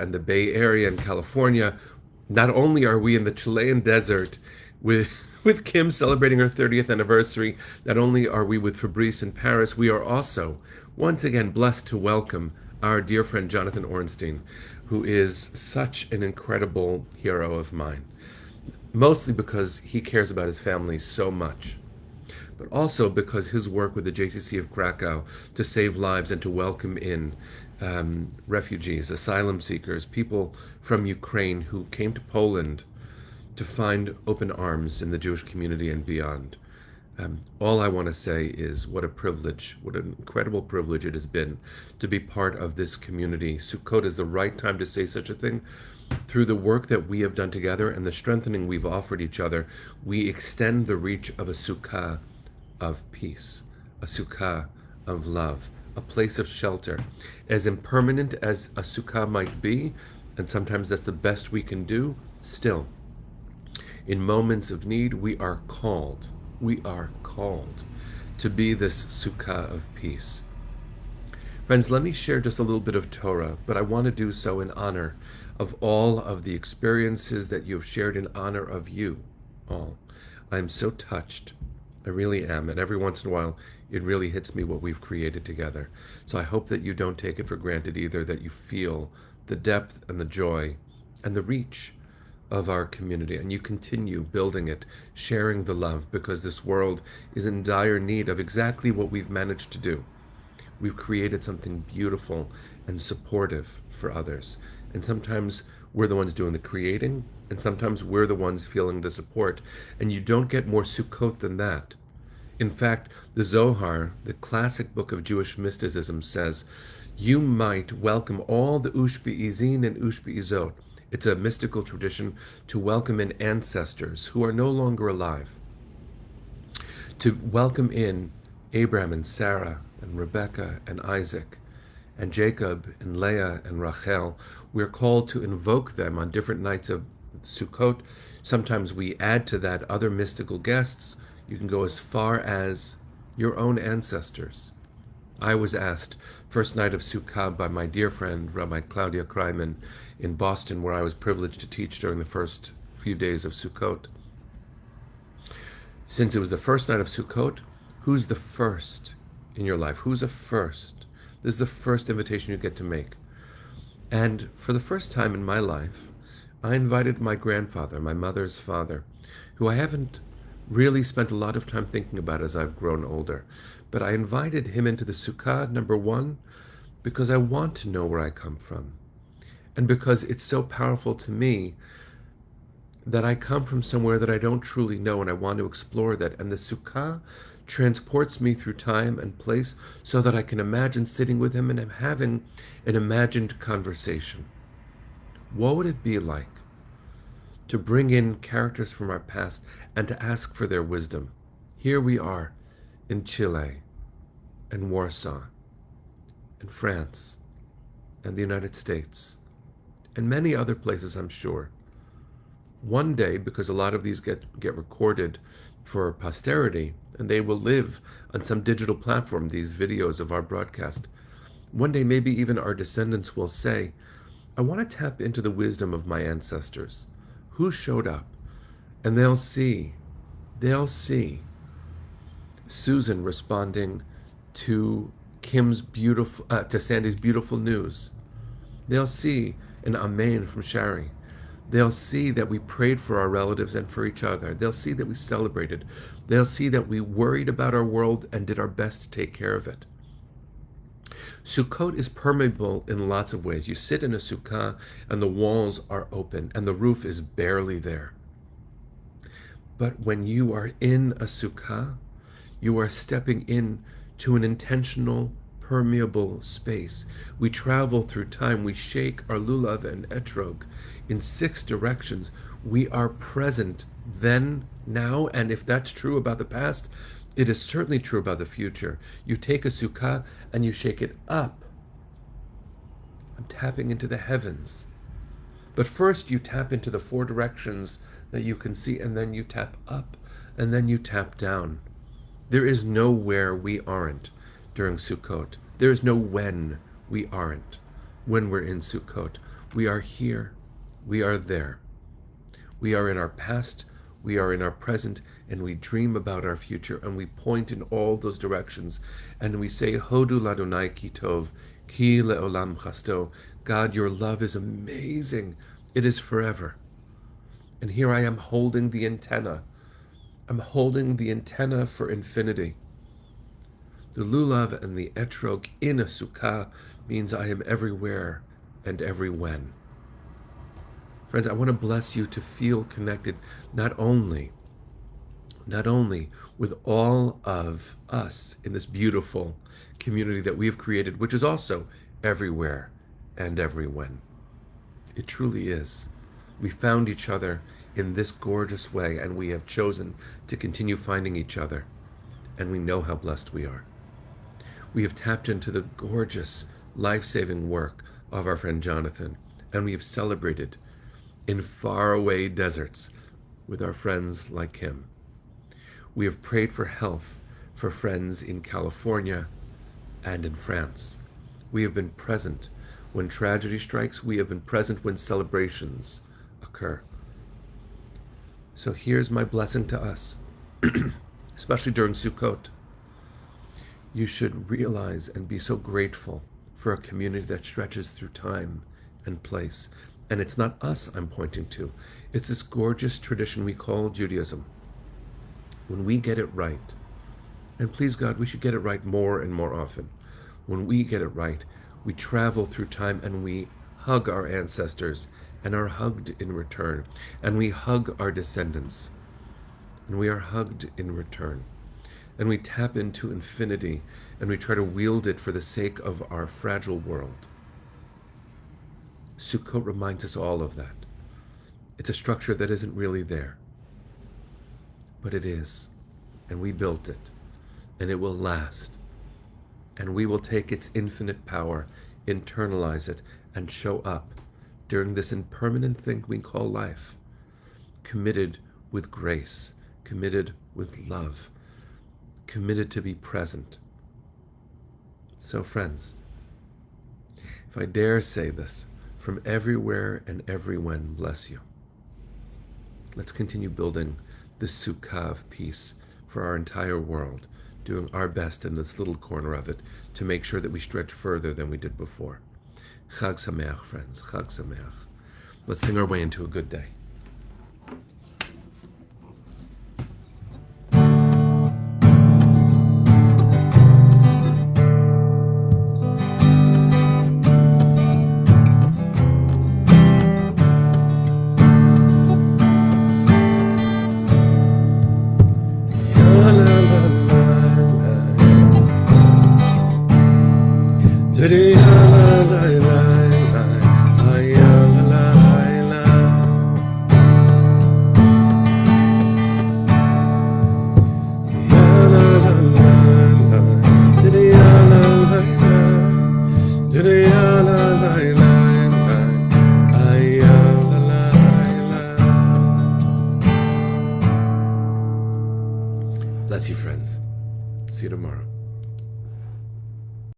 and the Bay Area and California. Not only are we in the Chilean desert with with Kim celebrating her 30th anniversary, not only are we with Fabrice in Paris, we are also once again blessed to welcome our dear friend Jonathan Ornstein, who is such an incredible hero of mine. Mostly because he cares about his family so much, but also because his work with the JCC of Krakow to save lives and to welcome in refugees, asylum seekers, people from Ukraine who came to Poland to find open arms in the Jewish community and beyond. All I want to say is what a privilege, what an incredible privilege it has been to be part of this community. Sukkot is the right time to say such a thing. Through the work that we have done together and the strengthening we've offered each other, we extend the reach of a sukkah of peace, a sukkah of love, a place of shelter. As impermanent as a sukkah might be, and sometimes that's the best we can do, still, in moments of need, we are called to be this sukkah of peace. Friends, let me share just a little bit of Torah, but I want to do so in honor of all of the experiences that you have shared, in honor of you all. I am so touched. I really am. And every once in a while, it really hits me what we've created together. So I hope that you don't take it for granted either, that you feel the depth and the joy and the reach of our community, and you continue building it, sharing the love, because this world is in dire need of exactly what we've managed to do. We've created something beautiful and supportive for others. And sometimes we're the ones doing the creating, and sometimes we're the ones feeling the support. And you don't get more Sukkot than that. In fact, the Zohar, the classic book of Jewish mysticism, says, you might welcome all the Ushbe'izin and Ushbe'izot. It's a mystical tradition to welcome in ancestors who are no longer alive. To welcome in Abraham and Sarah and Rebecca and Isaac and Jacob and Leah and Rachel. We're called to invoke them on different nights of Sukkot. Sometimes we add to that other mystical guests. You can go as far as your own ancestors. I was asked first night of Sukkah by my dear friend Rabbi Claudia Kreiman in Boston, where I was privileged to teach during the first few days of Sukkot. Since it was the first night of Sukkot, who's the first in your life? Who's a first? This is the first invitation you get to make. And for the first time in my life, I invited my grandfather, my mother's father, who I haven't really spent a lot of time thinking about as I've grown older. But I invited him into the Sukkah, number one, because I want to know where I come from. And because it's so powerful to me that I come from somewhere that I don't truly know, and I want to explore that. And the Sukkah transports me through time and place so that I can imagine sitting with him and having an imagined conversation. What would it be like to bring in characters from our past and to ask for their wisdom? Here we are in Chile and Warsaw and France and the United States and many other places, I'm sure. One day, because a lot of these get recorded for posterity, and they will live on some digital platform, these videos of our broadcast, one day maybe even our descendants will say, I want to tap into the wisdom of my ancestors. Who showed up? And they'll see Susan responding to to Sandy's beautiful news. They'll see an amen from Shari. They'll see that we prayed for our relatives and for each other. They'll see that we celebrated. They'll see that we worried about our world and did our best to take care of it. Sukkot is permeable in lots of ways. You sit in a sukkah and the walls are open and the roof is barely there. But when you are in a sukkah, you are stepping in to an intentional, permeable space. We travel through time. We shake our lulav and etrog in 6 directions. We are present then, now, and if that's true about the past, it is certainly true about the future. You take a sukkah and you shake it up. I'm tapping into the heavens. But first you tap into the 4 directions that you can see, and then you tap up, and then you tap down. There is no where we aren't during Sukkot. There is no when we aren't when we're in Sukkot. We are here. We are there. We are in our past. We are in our present, and we dream about our future, and we point in all those directions, and we say, Hodu ladonai ki tov, ki leolam chasto. God, your love is amazing. It is forever. And here I am holding the antenna. I'm holding the antenna for infinity. The lulav and the etrog in a sukkah means I am everywhere and everywhen. Friends, I want to bless you to feel connected not only with all of us in this beautiful community that we have created, which is also everywhere and everywhen. It truly is. We found each other in this gorgeous way, and we have chosen to continue finding each other, and we know how blessed we are. We have tapped into the gorgeous, life-saving work of our friend Jonathan, and we have celebrated in faraway deserts with our friends like him. We have prayed for health for friends in California and in France. We have been present when tragedy strikes. We have been present when celebrations occur. So here's my blessing to us, especially during Sukkot. You should realize and be so grateful for a community that stretches through time and place. And it's not us I'm pointing to. It's this gorgeous tradition we call Judaism. When we get it right, and please God, we should get it right more and more often. When we get it right, we travel through time and we hug our ancestors and are hugged in return. And we hug our descendants and we are hugged in return. And we tap into infinity and we try to wield it for the sake of our fragile world. Sukkot reminds us all of that. It's a structure that isn't really there, but it is, and we built it, and it will last, and we will take its infinite power, internalize it, and show up during this impermanent thing we call life, committed with grace, committed with love, committed to be present. So friends, if I dare say this, from everywhere and everyone, bless you. Let's continue building this sukkah of peace for our entire world, doing our best in this little corner of it to make sure that we stretch further than we did before. Chag Sameach, friends. Chag Sameach. Let's sing our way into a good day. Bless you, friends. See you tomorrow.